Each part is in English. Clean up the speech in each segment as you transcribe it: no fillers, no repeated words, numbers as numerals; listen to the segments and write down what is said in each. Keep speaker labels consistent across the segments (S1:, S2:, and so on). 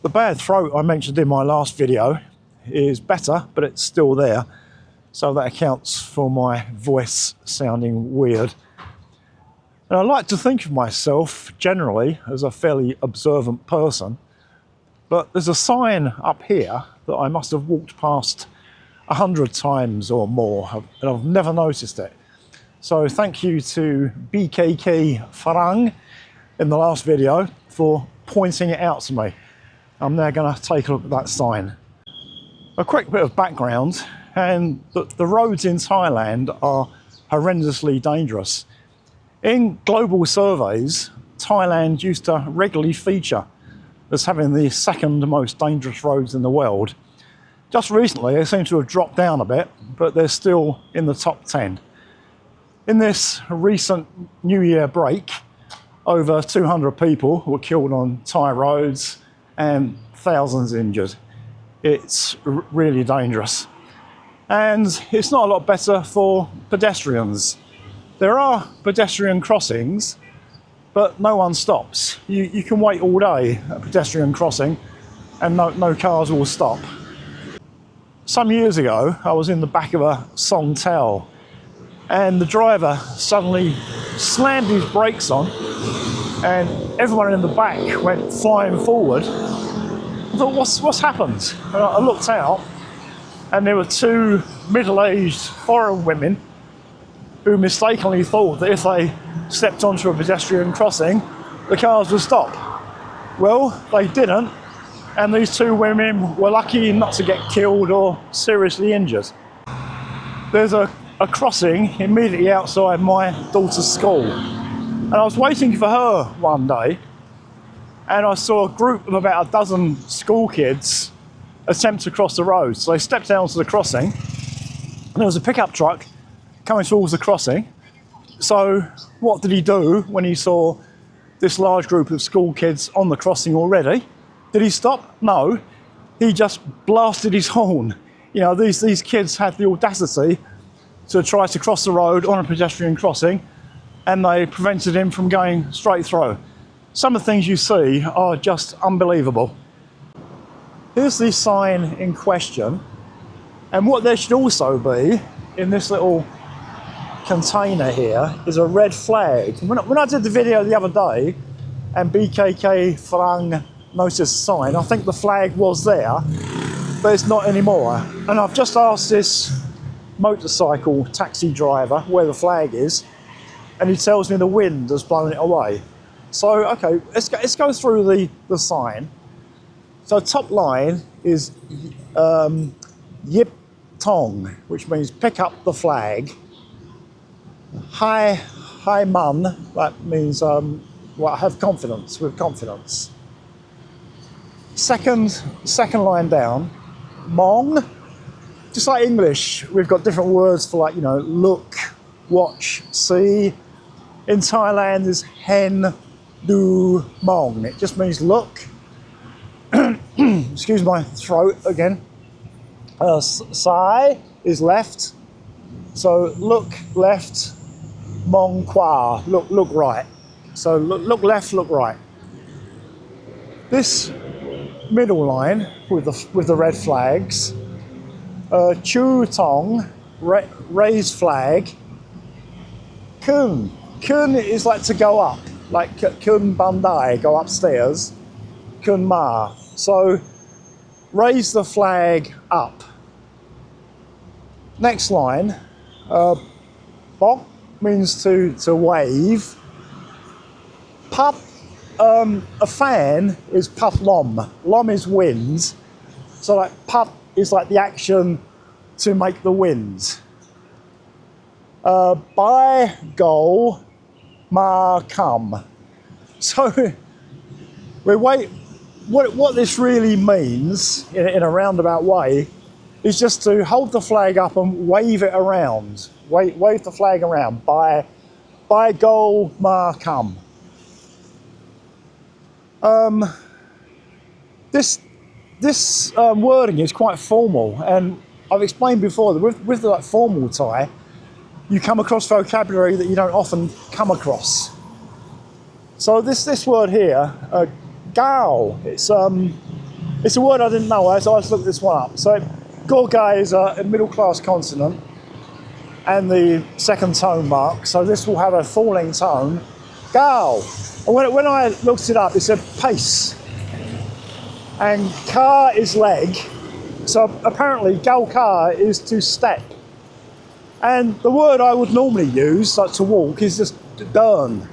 S1: The bad throat I mentioned in my last video is better, but it's still there. So that accounts for my voice sounding weird. And I like to think of myself generally as a fairly observant person, but there's a sign up here that I must have walked past 100 times or more, and I've never noticed it. So thank you to BKK Farang in the last video for pointing it out to me. I'm now going to take a look at that sign. A quick bit of background, and the roads in Thailand are horrendously dangerous. In global surveys, Thailand used to regularly feature as having the second most dangerous roads in the world. Just recently, they seem to have dropped down a bit, but they're still in the top 10. In this recent New Year break, over 200 people were killed on Thai roads and thousands injured. It's really dangerous. And it's not a lot better for pedestrians. There are pedestrian crossings, but no one stops. You can wait all day at a pedestrian crossing and no cars will stop. Some years ago, I was in the back of a Song Tao and the driver suddenly slammed his brakes on and everyone in the back went flying forward. I thought, what's happened? And I looked out and there were two middle-aged foreign women who mistakenly thought that if they stepped onto a pedestrian crossing, the cars would stop. Well, they didn't, and these two women were lucky not to get killed or seriously injured. There's a crossing immediately outside my daughter's school, and I was waiting for her one day, and I saw a group of about a dozen school kids attempt to cross the road. So they stepped down to the crossing, and there was a pickup truck coming towards the crossing. So what did he do when he saw this large group of school kids on the crossing already? Did he stop? No. He just blasted his horn. You know, these kids had the audacity to try to cross the road on a pedestrian crossing, and they prevented him from going straight through. Some of the things you see are just unbelievable. Here's the sign in question, and what there should also be in this little container here is a red flag. When I did the video the other day and BKK Farang noticed the sign, I think the flag was there, but it's not anymore. And I've just asked this motorcycle taxi driver where the flag is, and he tells me the wind has blown it away. So, okay, let's go through the sign. So top line is Yip Tong, which means pick up the flag. Hai Mun, that means have confidence, with confidence. Second line down, Mong. Just like English, we've got different words for, like, you know, look, watch, see. In Thailand is Hen Du Mong. It just means look. Excuse my throat again. Sai is left. So look left, Mong Qua, look right. So look left, look right. This middle line with the red flags, Chu Tong, raised flag. Kun is like to go up, like Kun Bandai, go upstairs. Kun Ma. So raise the flag up. Next line, Bok means to wave. Pup, a fan is pup lom. Lom is wind. So like pup is like the action to make the wind. By goal, ma come. So we wait. What this really means in a roundabout way is just to hold the flag up and wave it around. Wave the flag around. By goal, ma come. This wording is quite formal, and I've explained before that with the formal Thai, you come across vocabulary that you don't often come across. So this word here, gao, it's It's a word I didn't know, so I just looked this one up. So Gorge is a middle-class consonant and the second tone mark, so this will have a falling tone. Gal. And when I looked it up, it said pace. And car is leg, so apparently gal car is to step. And the word I would normally use, like to walk, is just dern.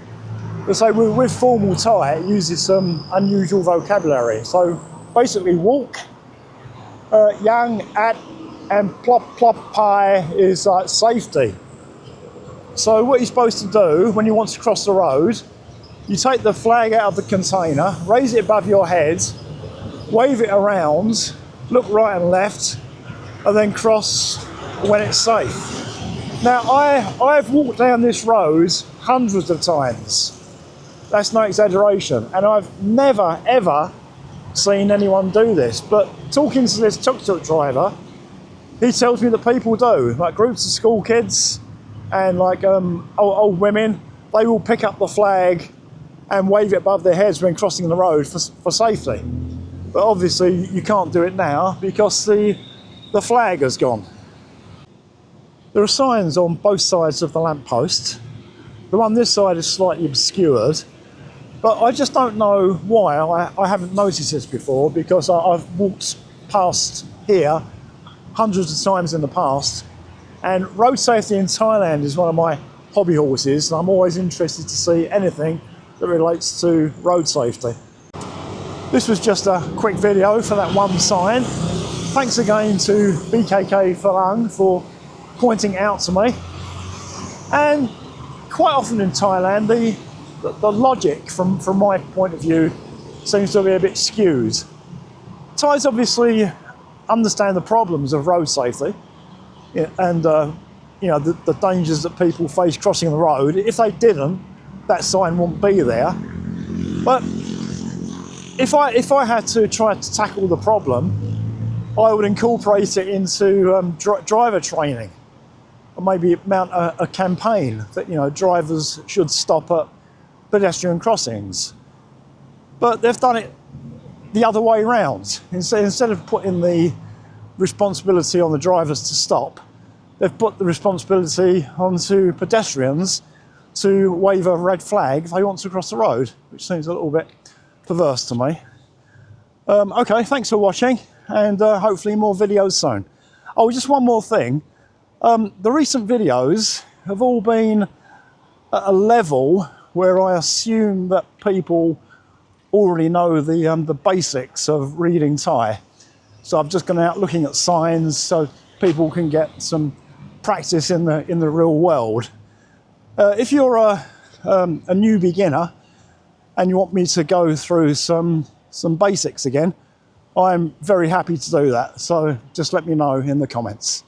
S1: So with formal Thai, it uses some unusual vocabulary. So basically walk, yang, at, and plop plop pai is like safety. So what you're supposed to do when you want to cross the road, you take the flag out of the container, raise it above your head, wave it around, look right and left, and then cross when it's safe. Now I've walked down this road hundreds of times. That's no exaggeration, and I've never ever seen anyone do this. But talking to this tuk-tuk driver, he tells me that people do, like groups of school kids and like old women, they will pick up the flag and wave it above their heads when crossing the road for safety. But obviously you can't do it now because the flag has gone. There are signs on both sides of the lamppost. The one this side is slightly obscured, but I just don't know why I haven't noticed this before, because I've walked past here hundreds of times in the past, and road safety in Thailand is one of my hobby horses, and I'm always interested to see anything that relates to road safety. This was just a quick video for that one sign. Thanks again to BKK Falang for pointing out to me. And quite often in Thailand, the logic from my point of view seems to be a bit skewed. Thais obviously understand the problems of road safety and you know, the dangers that people face crossing the road. If they didn't, that sign wouldn't be there. But if I had to try to tackle the problem, I would incorporate it into driver training, or maybe mount a campaign that, you know, drivers should stop at pedestrian crossings. But they've done it the other way round. Instead of putting the responsibility on the drivers to stop, they've put the responsibility onto pedestrians to wave a red flag if they want to cross the road, which seems a little bit perverse to me. Okay, thanks for watching, and hopefully more videos soon. Oh, just one more thing. The recent videos have all been at a level where I assume that people already know the basics of reading Thai. So I've just gone out looking at signs so people can get some practice in the real world. If you're a new beginner and you want me to go through some basics again, I'm very happy to do that. So just let me know in the comments.